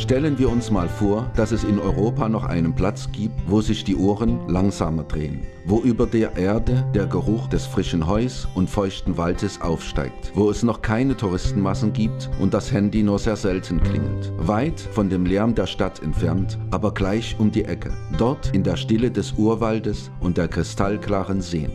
Stellen wir uns mal vor, dass es in Europa noch einen Platz gibt, wo sich die Uhren langsamer drehen, wo über der Erde der Geruch des frischen Heus und feuchten Waldes aufsteigt, wo es noch keine Touristenmassen gibt und das Handy nur sehr selten klingelt. Weit von dem Lärm der Stadt entfernt, aber gleich um die Ecke, dort in der Stille des Urwaldes und der kristallklaren Seen.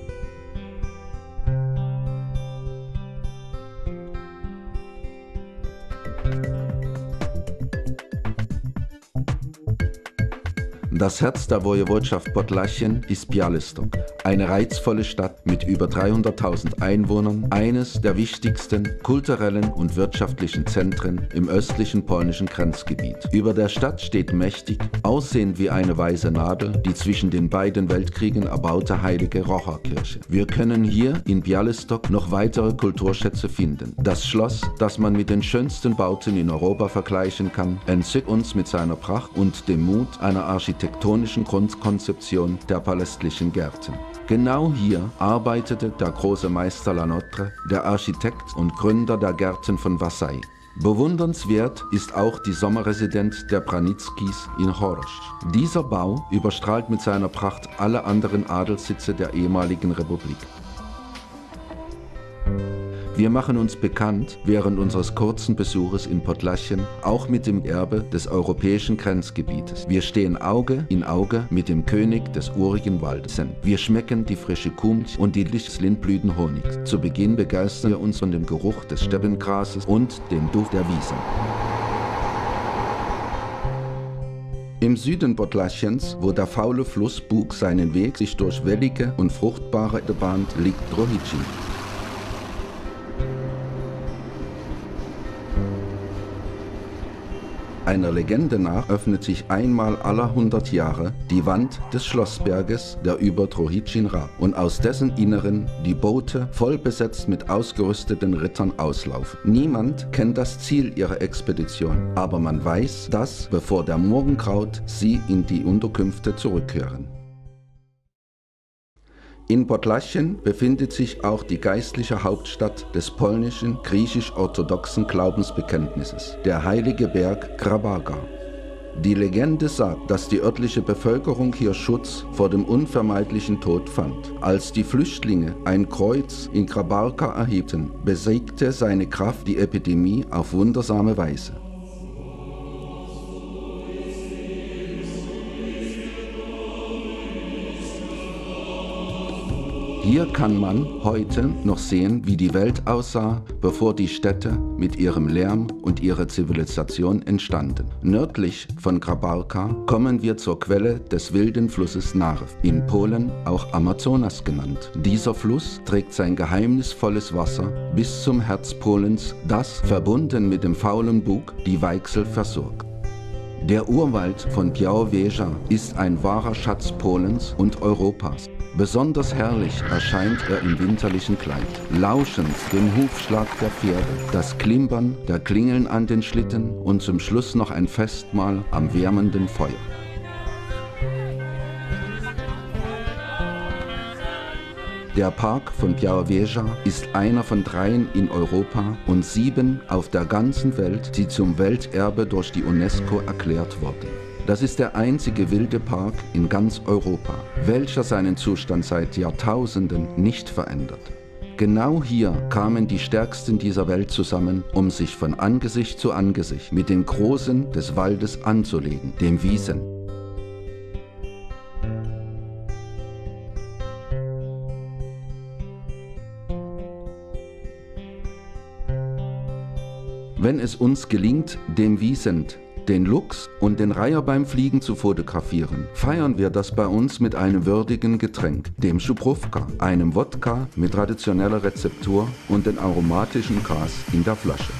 Das Herz der Wojewodschaft Podlachien ist Białystok, eine reizvolle Stadt mit über 300.000 Einwohnern, eines der wichtigsten kulturellen und wirtschaftlichen Zentren im östlichen polnischen Grenzgebiet. Über der Stadt steht mächtig, aussehend wie eine weiße Nadel, die zwischen den beiden Weltkriegen erbaute heilige Rocha-Kirche. Wir können hier in Białystok noch weitere Kulturschätze finden. Das Schloss, das man mit den schönsten Bauten in Europa vergleichen kann, entzückt uns mit seiner Pracht und dem Mut einer architektonischen Grundkonzeption der palästlichen Gärten. Genau hier arbeitete der große Meister Lanotre, der Architekt und Gründer der Gärten von Versailles. Bewundernswert ist auch die Sommerresidenz der Branickis in Chorosz. Dieser Bau überstrahlt mit seiner Pracht alle anderen Adelssitze der ehemaligen Republik. Wir machen uns bekannt während unseres kurzen Besuches in Podlachien auch mit dem Erbe des europäischen Grenzgebietes. Wir stehen Auge in Auge mit dem König des urigen Waldes. Wir schmecken die frische Kuhmilch und die des Lindblütenhonigs. Zu Beginn begeistern wir uns von dem Geruch des Steppengrases und dem Duft der Wiesen. Im Süden Podlachiens, wo der faule Fluss Bug seinen Weg sich durch wellige und fruchtbare bahnt, liegt Trochicin. Einer Legende nach öffnet sich einmal alle 100 Jahre die Wand des Schlossberges, der über Trochicin ragt, und aus dessen Inneren die Boote voll besetzt mit ausgerüsteten Rittern auslaufen. Niemand kennt das Ziel ihrer Expedition, aber man weiß, dass, bevor der Morgen graut, sie in die Unterkünfte zurückkehren. In Podlachien befindet sich auch die geistliche Hauptstadt des polnischen griechisch-orthodoxen Glaubensbekenntnisses, der heilige Berg Grabarka. Die Legende sagt, dass die örtliche Bevölkerung hier Schutz vor dem unvermeidlichen Tod fand. Als die Flüchtlinge ein Kreuz in Grabarka erhielten, besiegte seine Kraft die Epidemie auf wundersame Weise. Hier kann man heute noch sehen, wie die Welt aussah, bevor die Städte mit ihrem Lärm und ihrer Zivilisation entstanden. Nördlich von Grabarka kommen wir zur Quelle des wilden Flusses Narew, in Polen auch Amazonas genannt. Dieser Fluss trägt sein geheimnisvolles Wasser bis zum Herz Polens, das, verbunden mit dem faulen Bug, die Weichsel versorgt. Der Urwald von Białowieża ist ein wahrer Schatz Polens und Europas. Besonders herrlich erscheint er im winterlichen Kleid, lauschend dem Hufschlag der Pferde, das Klimpern der Klingeln an den Schlitten und zum Schluss noch ein Festmahl am wärmenden Feuer. Der Park von Białowieża ist einer von 3 in Europa und 7 auf der ganzen Welt, die zum Welterbe durch die UNESCO erklärt wurden. Das ist der einzige wilde Park in ganz Europa, welcher seinen Zustand seit Jahrtausenden nicht verändert. Genau hier kamen die Stärksten dieser Welt zusammen, um sich von Angesicht zu Angesicht mit den Großen des Waldes anzulegen, dem Wiesen. Wenn es uns gelingt, dem Wiesent, den Luchs und den Reiher beim Fliegen zu fotografieren, feiern wir das bei uns mit einem würdigen Getränk, dem Szubrówka, einem Wodka mit traditioneller Rezeptur und dem aromatischen Gras in der Flasche.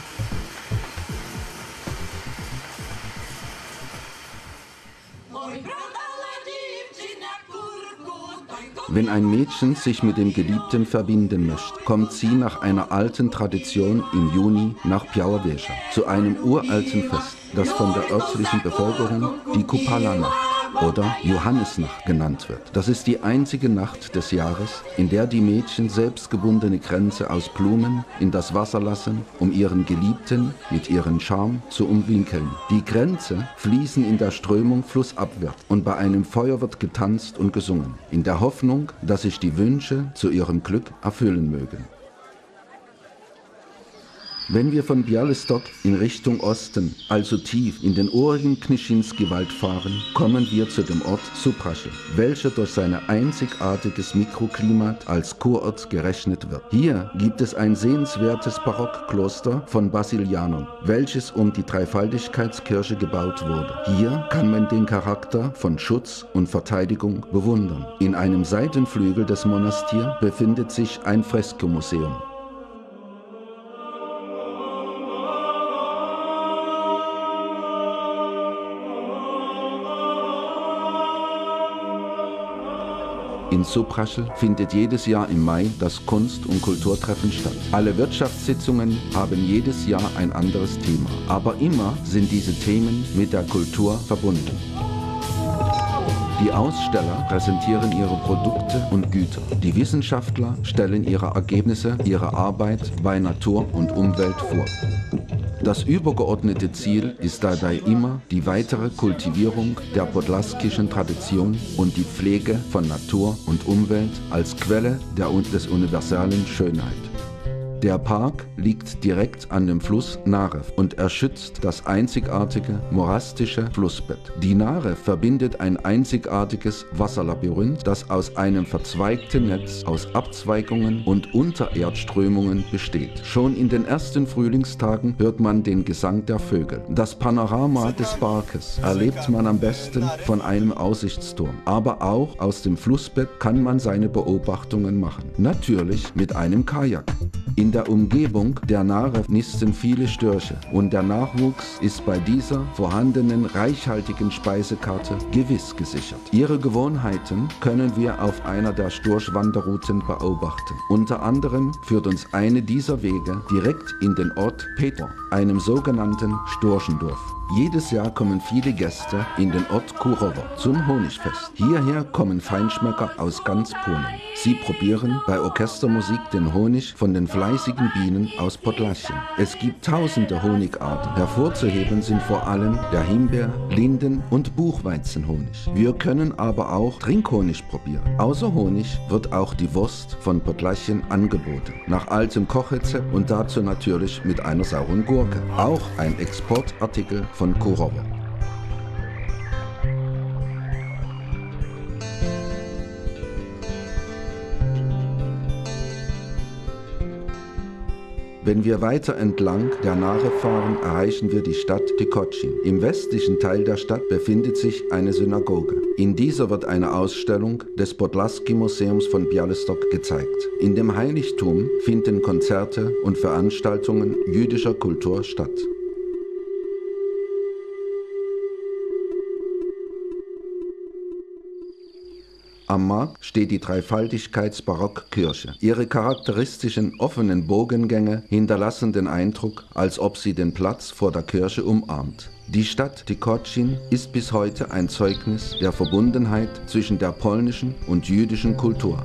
Wenn ein Mädchen sich mit dem Geliebten verbinden möchte, kommt sie nach einer alten Tradition im Juni nach Białowieża zu einem uralten Fest, das von der örtlichen Bevölkerung die Kupala-Nacht, oder Johannisnacht genannt wird. Das ist die einzige Nacht des Jahres, in der die Mädchen selbstgebundene Kränze aus Blumen in das Wasser lassen, um ihren Geliebten mit ihrem Charme zu umwinkeln. Die Kränze fließen in der Strömung flussabwärts und bei einem Feuer wird getanzt und gesungen, in der Hoffnung, dass sich die Wünsche zu ihrem Glück erfüllen mögen. Wenn wir von Białystok in Richtung Osten, also tief in den urigen Knischinski-Wald fahren, kommen wir zu dem Ort Supraschel, welcher durch sein einzigartiges Mikroklimat als Kurort gerechnet wird. Hier gibt es ein sehenswertes Barockkloster von Basilianern, welches um die Dreifaltigkeitskirche gebaut wurde. Hier kann man den Charakter von Schutz und Verteidigung bewundern. In einem Seitenflügel des Monasters befindet sich ein Freskomuseum. In Supraschel findet jedes Jahr im Mai das Kunst- und Kulturtreffen statt. Alle Wirtschaftssitzungen haben jedes Jahr ein anderes Thema, aber immer sind diese Themen mit der Kultur verbunden. Die Aussteller präsentieren ihre Produkte und Güter. Die Wissenschaftler stellen ihre Ergebnisse ihrer Arbeit bei Natur und Umwelt vor. Das übergeordnete Ziel ist dabei immer die weitere Kultivierung der podlaskischen Tradition und die Pflege von Natur und Umwelt als Quelle des universellen Schönheit. Der Park liegt direkt an dem Fluss Narew und er schützt das einzigartige morastische Flussbett. Die Narew verbindet ein einzigartiges Wasserlabyrinth, das aus einem verzweigten Netz aus Abzweigungen und Untererdströmungen besteht. Schon in den ersten Frühlingstagen hört man den Gesang der Vögel. Das Panorama des Parkes erlebt man am besten von einem Aussichtsturm. Aber auch aus dem Flussbett kann man seine Beobachtungen machen. Natürlich mit einem Kajak. In der Umgebung der Narew nisten viele Störche und der Nachwuchs ist bei dieser vorhandenen reichhaltigen Speisekarte gewiss gesichert. Ihre Gewohnheiten können wir auf einer der Storchwanderrouten beobachten. Unter anderem führt uns eine dieser Wege direkt in den Ort Petor, einem sogenannten Storchendorf. Jedes Jahr kommen viele Gäste in den Ort Kurowo zum Honigfest. Hierher kommen Feinschmecker aus ganz Polen. Sie probieren bei Orchestermusik den Honig von den fleißigen Bienen aus Podlaschen. Es gibt tausende Honigarten. Hervorzuheben sind vor allem der Himbeer-, Linden- und Buchweizenhonig. Wir können aber auch Trinkhonig probieren. Außer Honig wird auch die Wurst von Podlaschen angeboten. Nach altem Kochrezept und dazu natürlich mit einer sauren Gurke. Auch ein Exportartikel von Kurowo. Wenn wir weiter entlang der Narew fahren, erreichen wir die Stadt Tykocin. Im westlichen Teil der Stadt befindet sich eine Synagoge. In dieser wird eine Ausstellung des Podlaski-Museums von Białystok gezeigt. In dem Heiligtum finden Konzerte und Veranstaltungen jüdischer Kultur statt. Am Markt steht die Dreifaltigkeits-Barockkirche. Ihre charakteristischen offenen Bogengänge hinterlassen den Eindruck, als ob sie den Platz vor der Kirche umarmt. Die Stadt Tykocin ist bis heute ein Zeugnis der Verbundenheit zwischen der polnischen und jüdischen Kultur.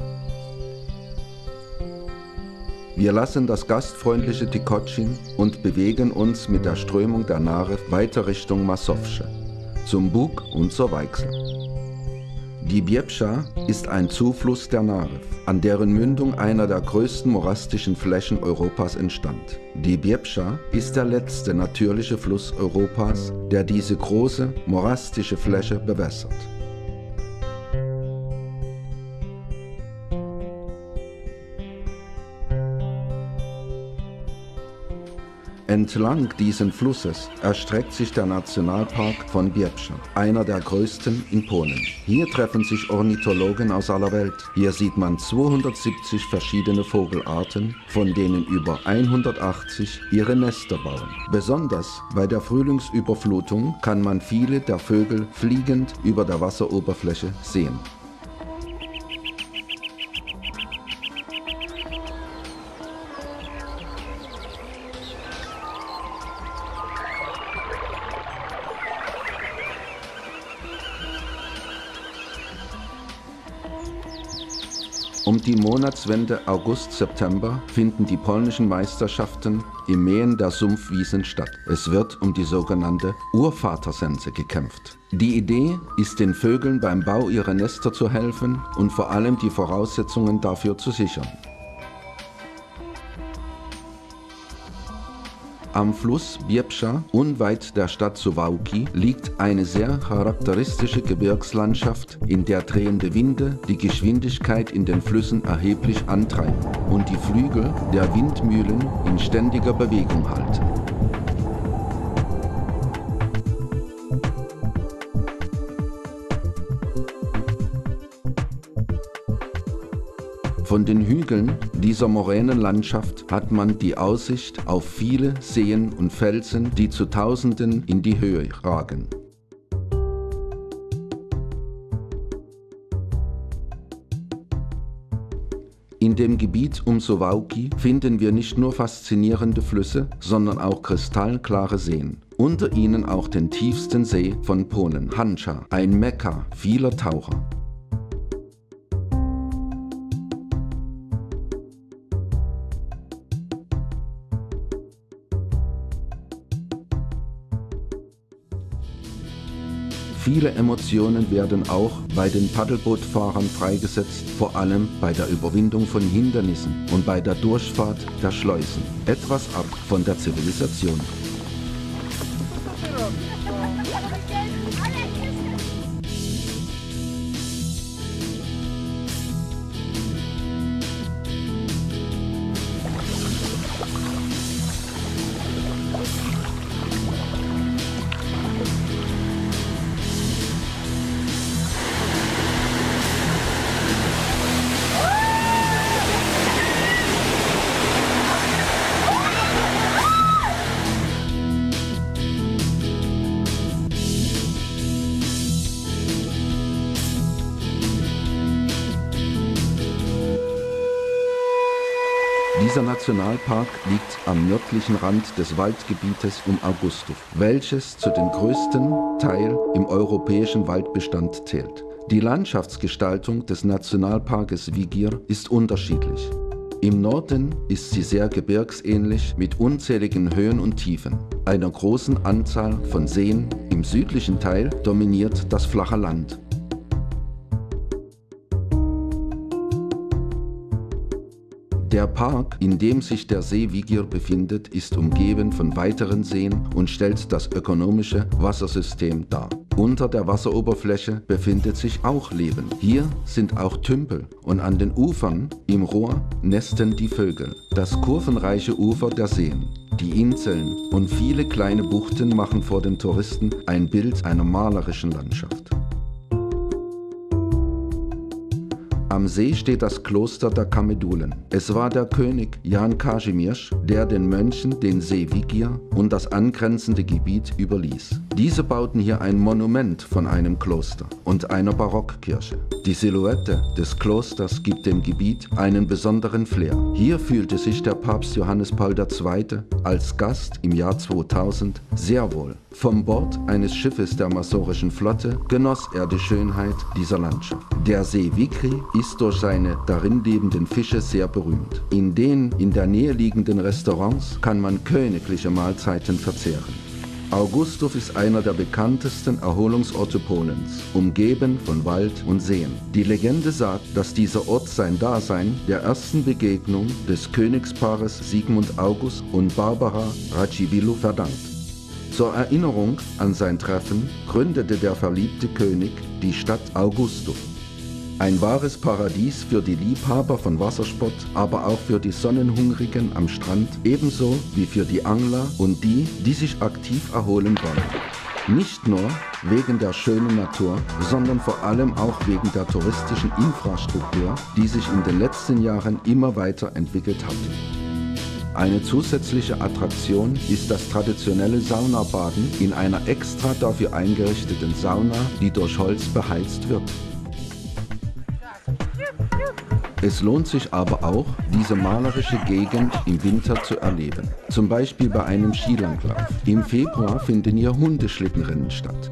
Wir lassen das gastfreundliche Tykocin und bewegen uns mit der Strömung der Narew weiter Richtung Mazowsze, zum Bug und zur Weichsel. Die Biebsza ist ein Zufluss der Narew, an deren Mündung einer der größten morastischen Flächen Europas entstand. Die Biebsza ist der letzte natürliche Fluss Europas, der diese große morastische Fläche bewässert. Entlang dieses Flusses erstreckt sich der Nationalpark von Biebsza, einer der größten in Polen. Hier treffen sich Ornithologen aus aller Welt. Hier sieht man 270 verschiedene Vogelarten, von denen über 180 ihre Nester bauen. Besonders bei der Frühlingsüberflutung kann man viele der Vögel fliegend über der Wasseroberfläche sehen. Um die Monatswende August-September finden die polnischen Meisterschaften im Mähen der Sumpfwiesen statt. Es wird um die sogenannte Urvatersense gekämpft. Die Idee ist, den Vögeln beim Bau ihrer Nester zu helfen und vor allem die Voraussetzungen dafür zu sichern. Am Fluss Biebsza, unweit der Stadt Suwałki, liegt eine sehr charakteristische Gebirgslandschaft, in der drehende Winde die Geschwindigkeit in den Flüssen erheblich antreiben und die Flügel der Windmühlen in ständiger Bewegung halten. Von den Hügeln dieser Moränenlandschaft hat man die Aussicht auf viele Seen und Felsen, die zu Tausenden in die Höhe ragen. In dem Gebiet um Suwałki finden wir nicht nur faszinierende Flüsse, sondern auch kristallklare Seen. Unter ihnen auch den tiefsten See von Polen, Hanscha, ein Mekka vieler Taucher. Viele Emotionen werden auch bei den Paddelbootfahrern freigesetzt, vor allem bei der Überwindung von Hindernissen und bei der Durchfahrt der Schleusen. Etwas ab von der Zivilisation. Dieser Nationalpark liegt am nördlichen Rand des Waldgebietes um Augustów, welches zu den größten Teil im europäischen Waldbestand zählt. Die Landschaftsgestaltung des Nationalparkes Wigir ist unterschiedlich. Im Norden ist sie sehr gebirgsähnlich mit unzähligen Höhen und Tiefen, einer großen Anzahl von Seen. Im südlichen Teil dominiert das flache Land. Der Park, in dem sich der See Wigir befindet, ist umgeben von weiteren Seen und stellt das ökonomische Wassersystem dar. Unter der Wasseroberfläche befindet sich auch Leben. Hier sind auch Tümpel und an den Ufern im Rohr nesten die Vögel. Das kurvenreiche Ufer der Seen, die Inseln und viele kleine Buchten machen vor dem Touristen ein Bild einer malerischen Landschaft. Am See steht das Kloster der Kamedulen. Es war der König Jan Kazimierz, der den Mönchen den See Wigir und das angrenzende Gebiet überließ. Diese bauten hier ein Monument von einem Kloster und einer Barockkirche. Die Silhouette des Klosters gibt dem Gebiet einen besonderen Flair. Hier fühlte sich der Papst Johannes Paul II. Als Gast im Jahr 2000 sehr wohl. Vom Bord eines Schiffes der Masorischen Flotte genoss er die Schönheit dieser Landschaft. Der See Wigri ist durch seine darin lebenden Fische sehr berühmt. In den in der Nähe liegenden Restaurants kann man königliche Mahlzeiten verzehren. Augustów ist einer der bekanntesten Erholungsorte Polens, umgeben von Wald und Seen. Die Legende sagt, dass dieser Ort sein Dasein der ersten Begegnung des Königspaares Sigmund August und Barbara Radziwiłł verdankt. Zur Erinnerung an sein Treffen gründete der verliebte König die Stadt Augustów. Ein wahres Paradies für die Liebhaber von Wassersport, aber auch für die Sonnenhungrigen am Strand, ebenso wie für die Angler und die, die sich aktiv erholen wollen. Nicht nur wegen der schönen Natur, sondern vor allem auch wegen der touristischen Infrastruktur, die sich in den letzten Jahren immer weiter entwickelt hat. Eine zusätzliche Attraktion ist das traditionelle Saunabaden in einer extra dafür eingerichteten Sauna, die durch Holz beheizt wird. Es lohnt sich aber auch, diese malerische Gegend im Winter zu erleben. Zum Beispiel bei einem Skilanglauf. Im Februar finden hier Hundeschlittenrennen statt.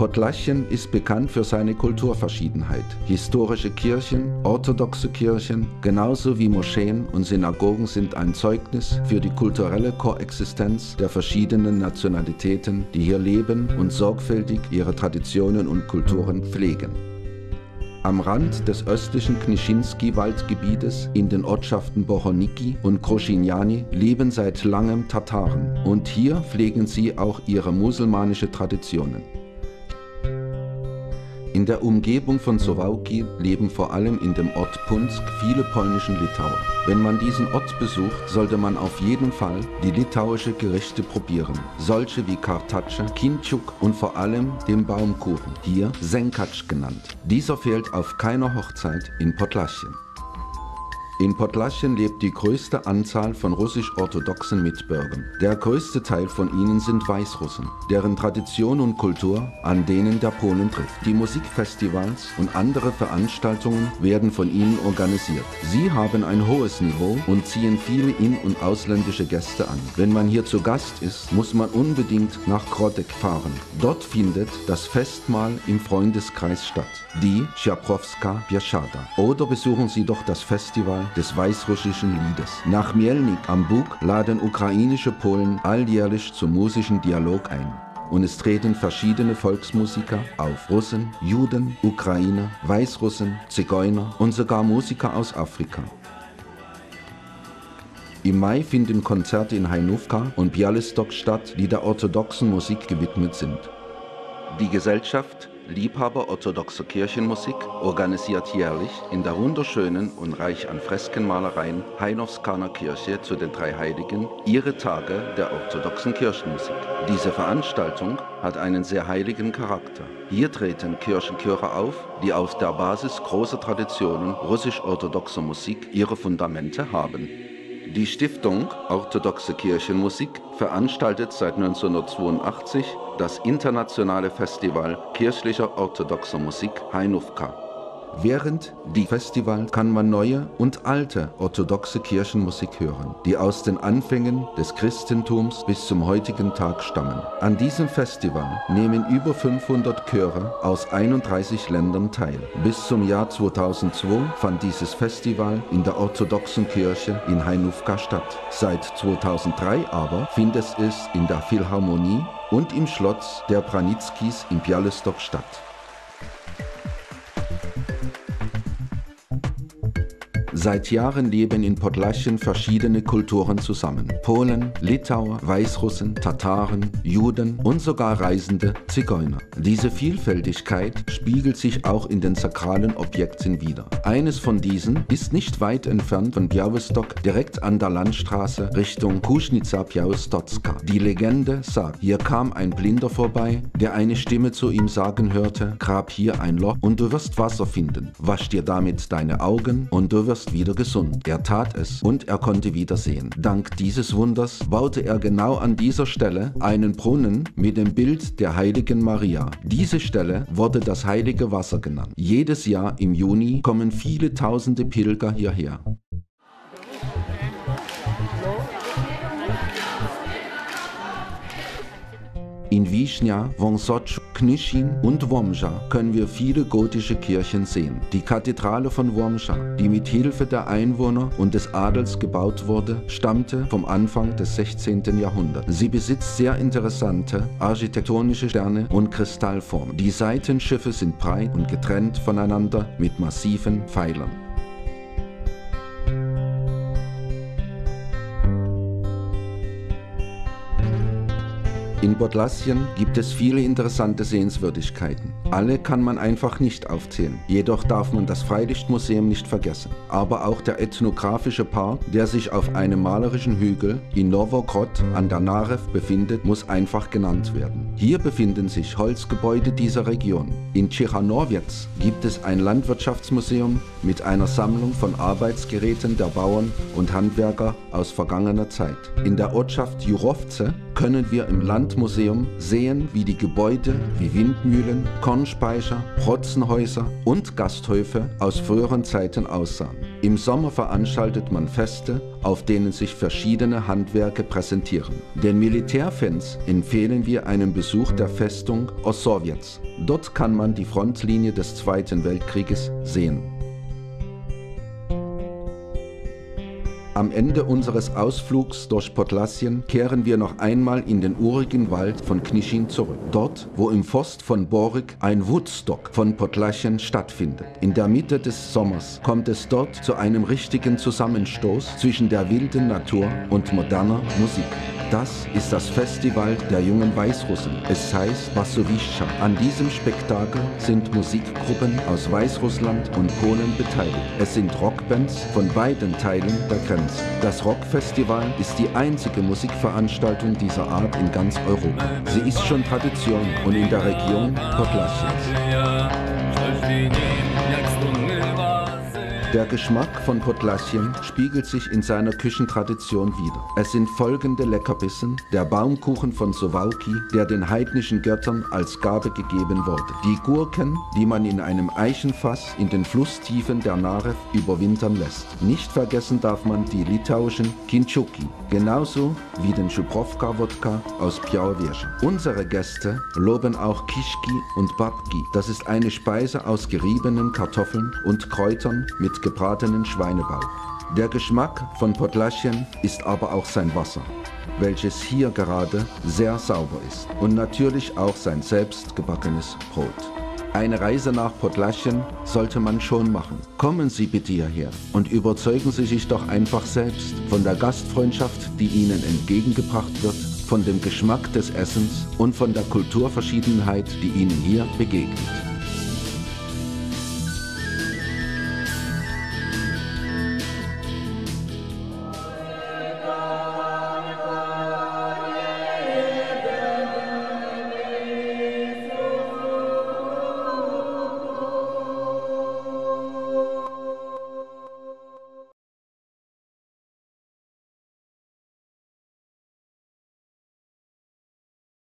Podlaschen ist bekannt für seine Kulturverschiedenheit. Historische Kirchen, orthodoxe Kirchen, genauso wie Moscheen und Synagogen sind ein Zeugnis für die kulturelle Koexistenz der verschiedenen Nationalitäten, die hier leben und sorgfältig ihre Traditionen und Kulturen pflegen. Am Rand des östlichen Knischinski-Waldgebietes in den Ortschaften Bohoniki und Kruszyniany leben seit langem Tataren und hier pflegen sie auch ihre musulmanische Traditionen. In der Umgebung von Suwałki leben vor allem in dem Ort Punsk viele polnische Litauer. Wenn man diesen Ort besucht, sollte man auf jeden Fall die litauische Gerichte probieren. Solche wie Kartatsche, Kinciuk und vor allem den Baumkuchen, hier Sękacz genannt. Dieser fehlt auf keiner Hochzeit in Podlaschen. In Podlaschen lebt die größte Anzahl von russisch-orthodoxen Mitbürgern. Der größte Teil von ihnen sind Weißrussen, deren Tradition und Kultur an denen der Polen trifft. Die Musikfestivals und andere Veranstaltungen werden von ihnen organisiert. Sie haben ein hohes Niveau und ziehen viele in- und ausländische Gäste an. Wenn man hier zu Gast ist, muss man unbedingt nach Grodek fahren. Dort findet das Festmahl im Freundeskreis statt, die Chaprovska Bieszada. Oder besuchen Sie doch das Festival des weißrussischen Liedes. Nach Mielnik am Bug laden ukrainische Polen alljährlich zum musischen Dialog ein. Und es treten verschiedene Volksmusiker auf. Russen, Juden, Ukrainer, Weißrussen, Zigeuner und sogar Musiker aus Afrika. Im Mai finden Konzerte in Hajnówka und Białystok statt, die der orthodoxen Musik gewidmet sind. Die Gesellschaft Liebhaber orthodoxer Kirchenmusik organisiert jährlich in der wunderschönen und reich an Freskenmalereien Hajnówskaner Kirche zu den drei Heiligen ihre Tage der orthodoxen Kirchenmusik. Diese Veranstaltung hat einen sehr heiligen Charakter. Hier treten Kirchenchöre auf, die auf der Basis großer Traditionen russisch-orthodoxer Musik ihre Fundamente haben. Die Stiftung Orthodoxe Kirchenmusik veranstaltet seit 1982 das internationale Festival kirchlicher orthodoxer Musik Hajnówka. Während die Festival kann man neue und alte orthodoxe Kirchenmusik hören, die aus den Anfängen des Christentums bis zum heutigen Tag stammen. An diesem Festival nehmen über 500 Chöre aus 31 Ländern teil. Bis zum Jahr 2002 fand dieses Festival in der orthodoxen Kirche in Hajnówka statt. Seit 2003 aber findet es in der Philharmonie und im Schloss der Branickis in Białystok statt. Seit Jahren leben in Podlaschen verschiedene Kulturen zusammen. Polen, Litauer, Weißrussen, Tataren, Juden und sogar reisende Zigeuner. Diese Vielfältigkeit spiegelt sich auch in den sakralen Objekten wider. Eines von diesen ist nicht weit entfernt von Białystok, direkt an der Landstraße Richtung Kuźnica Białostocka. Die Legende sagt, hier kam ein Blinder vorbei, der eine Stimme zu ihm sagen hörte: Grab hier ein Loch und du wirst Wasser finden. Wasch dir damit deine Augen und du wirst wieder gesund. Er tat es und er konnte wieder sehen. Dank dieses Wunders baute er genau an dieser Stelle einen Brunnen mit dem Bild der heiligen Maria. Diese Stelle wurde das heilige Wasser genannt. Jedes Jahr im Juni kommen viele tausende Pilger hierher. In Wiśnia, Wąsocz, Knyschin und Łomża können wir viele gotische Kirchen sehen. Die Kathedrale von Łomża, die mit Hilfe der Einwohner und des Adels gebaut wurde, stammte vom Anfang des 16. Jahrhunderts. Sie besitzt sehr interessante architektonische Sterne und Kristallformen. Die Seitenschiffe sind breit und getrennt voneinander mit massiven Pfeilern. In Podlaschen gibt es viele interessante Sehenswürdigkeiten. Alle kann man einfach nicht aufzählen. Jedoch darf man das Freilichtmuseum nicht vergessen. Aber auch der ethnografische Park, der sich auf einem malerischen Hügel in Nowogrod an der Narew befindet, muss einfach genannt werden. Hier befinden sich Holzgebäude dieser Region. In Ciechanowiec gibt es ein Landwirtschaftsmuseum mit einer Sammlung von Arbeitsgeräten der Bauern und Handwerker aus vergangener Zeit. In der Ortschaft Jurowce können wir im Landmuseum sehen, wie die Gebäude wie Windmühlen, Kornspeicher, Protzenhäuser und Gasthöfe aus früheren Zeiten aussahen. Im Sommer veranstaltet man Feste, auf denen sich verschiedene Handwerke präsentieren. Den Militärfans empfehlen wir einen Besuch der Festung Ossowiec. Dort kann man die Frontlinie des Zweiten Weltkrieges sehen. Am Ende unseres Ausflugs durch Podlassien kehren wir noch einmal in den urigen Wald von Knischin zurück. Dort, wo im Forst von Boryk ein Woodstock von Podlassien stattfindet. In der Mitte des Sommers kommt es dort zu einem richtigen Zusammenstoß zwischen der wilden Natur und moderner Musik. Das ist das Festival der jungen Weißrussen. Es heißt Bassowischa. An diesem Spektakel sind Musikgruppen aus Weißrussland und Polen beteiligt. Es sind Rockbands von beiden Teilen der Grenze. Das Rockfestival ist die einzige Musikveranstaltung dieser Art in ganz Europa. Sie ist schon Tradition und in der Region Podlassiens. Der Geschmack von Podlassien spiegelt sich in seiner Küchentradition wider. Es sind folgende Leckerbissen: der Baumkuchen von Suwałki, der den heidnischen Göttern als Gabe gegeben wurde. Die Gurken, die man in einem Eichenfass in den Flusstiefen der Narew überwintern lässt. Nicht vergessen darf man die litauischen Kinčiukai, genauso wie den Żubrówka-Wodka aus Białowieża. Unsere Gäste loben auch Kiszki und Babki. Das ist eine Speise aus geriebenen Kartoffeln und Kräutern mit gebratenen Schweinebauch. Der Geschmack von Podlassien ist aber auch sein Wasser, welches hier gerade sehr sauber ist, und natürlich auch sein selbstgebackenes Brot. Eine Reise nach Podlassien sollte man schon machen. Kommen Sie bitte hierher und überzeugen Sie sich doch einfach selbst von der Gastfreundschaft, die Ihnen entgegengebracht wird, von dem Geschmack des Essens und von der Kulturverschiedenheit, die Ihnen hier begegnet.